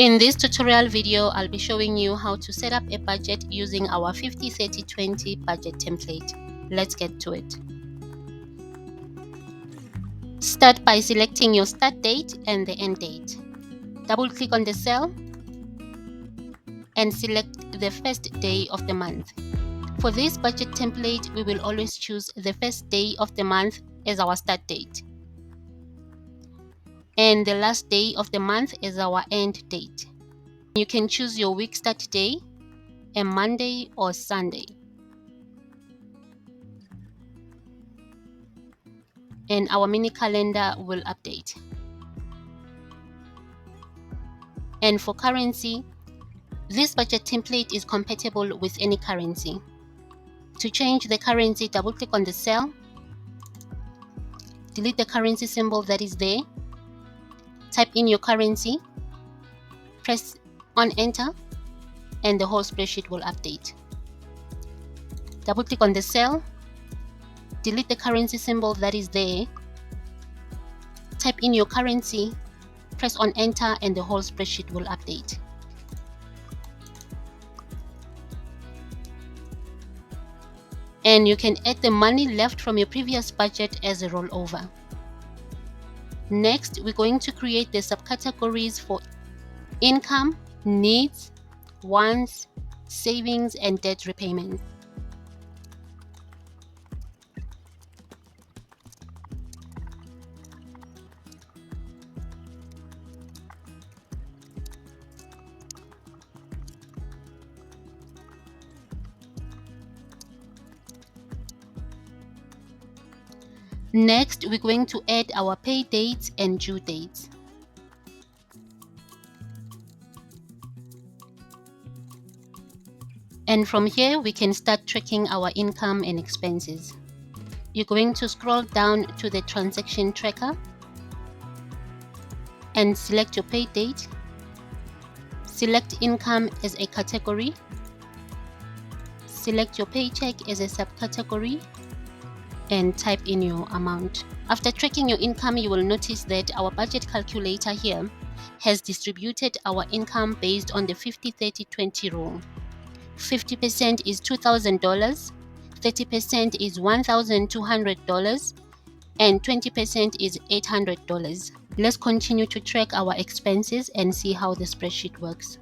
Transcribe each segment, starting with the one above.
In this tutorial video, I'll be showing you how to set up a budget using our 50-30-20 budget template. Let's get to it. Start by selecting your start date and the end date. Double-click on the cell and select the first day of the month. For this budget template, we will always choose the first day of the month as our start date, and the last day of the month is our end date. You can choose your week start day, a Monday or Sunday. And our mini calendar will update. And for currency, this budget template is compatible with any currency. To change the currency, double-click on the cell, delete the currency symbol that is there, type in your currency, press on enter, and the whole spreadsheet will update. Double-click on the cell, delete the currency symbol that is there, type in your currency, press on enter, and the whole spreadsheet will update. And you can add the money left from your previous budget as a rollover. Next, we're going to create the subcategories for income, needs, wants, savings, and debt repayment. Next, we're going to add our pay dates and due dates. And from here, we can start tracking our income and expenses. You're going to scroll down to the transaction tracker and select your pay date. Select income as a category. Select your paycheck as a subcategory and type in your amount. After tracking your income, you will notice that our budget calculator here has distributed our income based on the 50-30-20 rule. 50% is $2,000, 30% is $1,200, and 20% is $800. Let's continue to track our expenses and see how the spreadsheet works.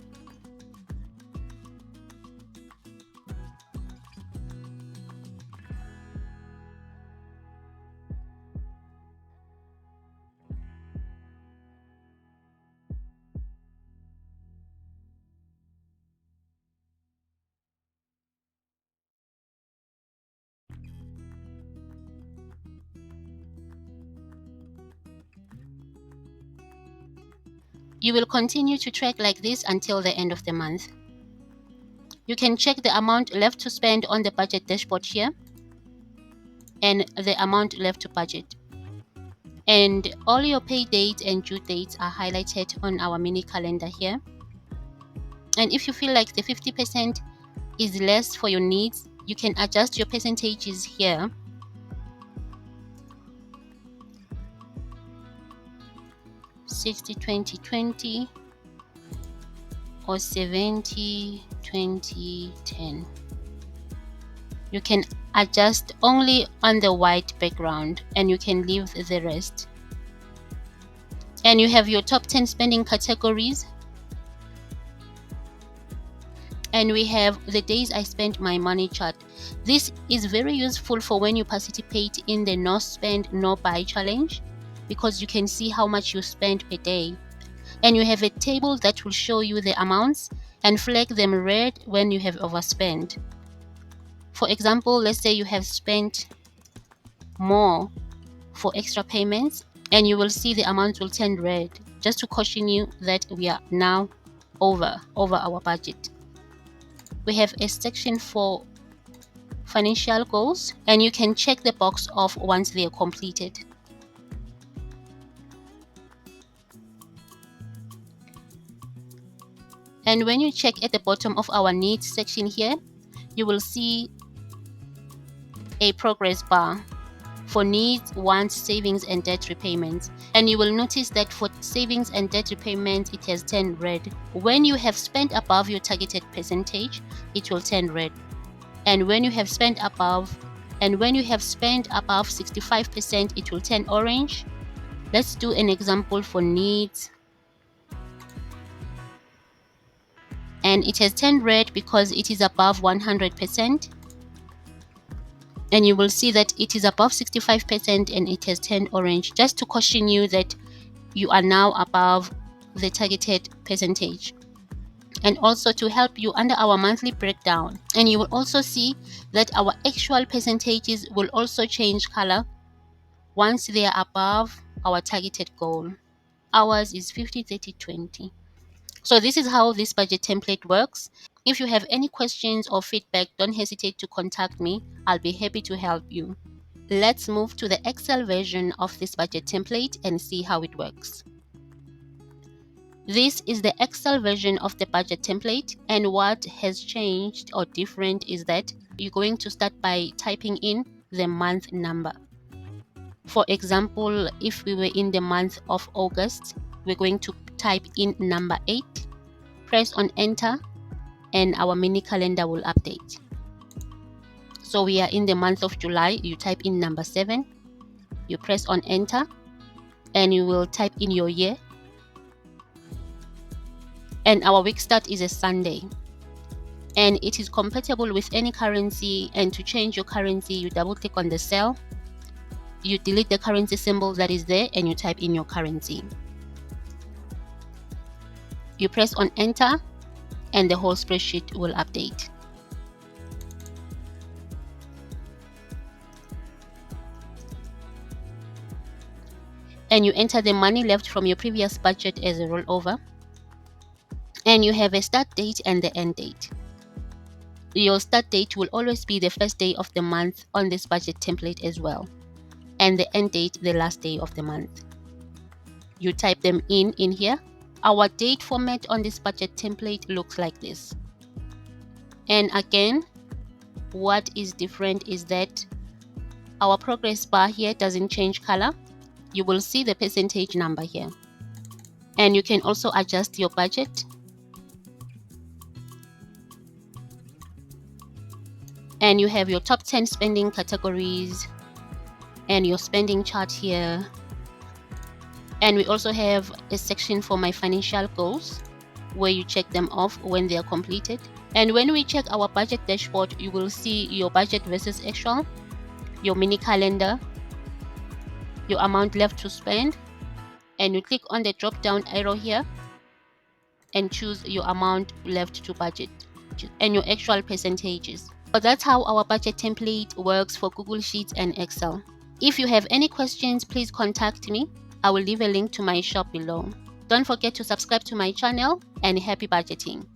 You will continue to track like this until the end of the month. You can check the amount left to spend on the budget dashboard here and the amount left to budget. And all your pay dates and due dates are highlighted on our mini calendar here. And if you feel like the 50% is less for your needs, you can adjust your percentages here. $60-20-20 or $70-20-10. You can adjust only on the white background and you can leave the rest. And you have your top 10 spending categories. And we have the days I spent my money chart. This is very useful for when you participate in the no spend no buy challenge, because you can see how much you spend per day. And you have a table that will show you the amounts and flag them red when you have overspent. For example, let's say you have spent more for extra payments, and you will see the amount will turn red, just to caution you that we are now over our budget. We have a section for financial goals, and you can check the box off once they are completed. And when you check at the bottom of our needs section here, you will see a progress bar. for needs, wants, savings, and debt repayments. And you will notice that for savings and debt repayment, it has turned red. When you have spent above your targeted percentage, it will turn red. And when you have spent above 65%, it will turn orange. Let's do an example for needs. And it has turned red because it is above 100%. And you will see that it is above 65% and it has turned orange, just to caution you that you are now above the targeted percentage. And also to help you under our monthly breakdown. And you will also see that our actual percentages will also change color once they are above our targeted goal. Ours is 50, 30, 20. So this is how this budget template works. If you have any questions or feedback, don't hesitate to contact me. I'll be happy to help you. Let's move to the Excel version of this budget template and see how it works. This is the Excel version of the budget template, and what has changed or different is that you're going to start by typing in the month number. For example, if we were in the month of August, we're going to type in number 8, press on enter, and our mini calendar will update. So we are in the month of July, you type in number 7, you press on enter, and you will type in your year. And our week start is a Sunday. And it is compatible with any currency, and to change your currency, you double click on the cell, you delete the currency symbol that is there, and you type in your currency. You press on enter, and the whole spreadsheet will update. And you enter the money left from your previous budget as a rollover. And you have a start date and the end date. Your start date will always be the first day of the month on this budget template as well. And the end date, the last day of the month. You type them in here. Our date format on this budget template looks like this. And again, what is different is that our progress bar here doesn't change color. You will see the percentage number here. And you can also adjust your budget. And you have your top 10 spending categories and your spending chart here. And we also have a section for my financial goals where you check them off when they are completed. And when we check our budget dashboard, you will see your budget versus actual, your mini calendar, your amount left to spend, and you click on the drop down arrow here and choose your amount left to budget and your actual percentages. But that's how our budget template works for Google Sheets and Excel. If you have any questions, please contact me. I will leave a link to my shop below. Don't forget to subscribe to my channel, and happy budgeting.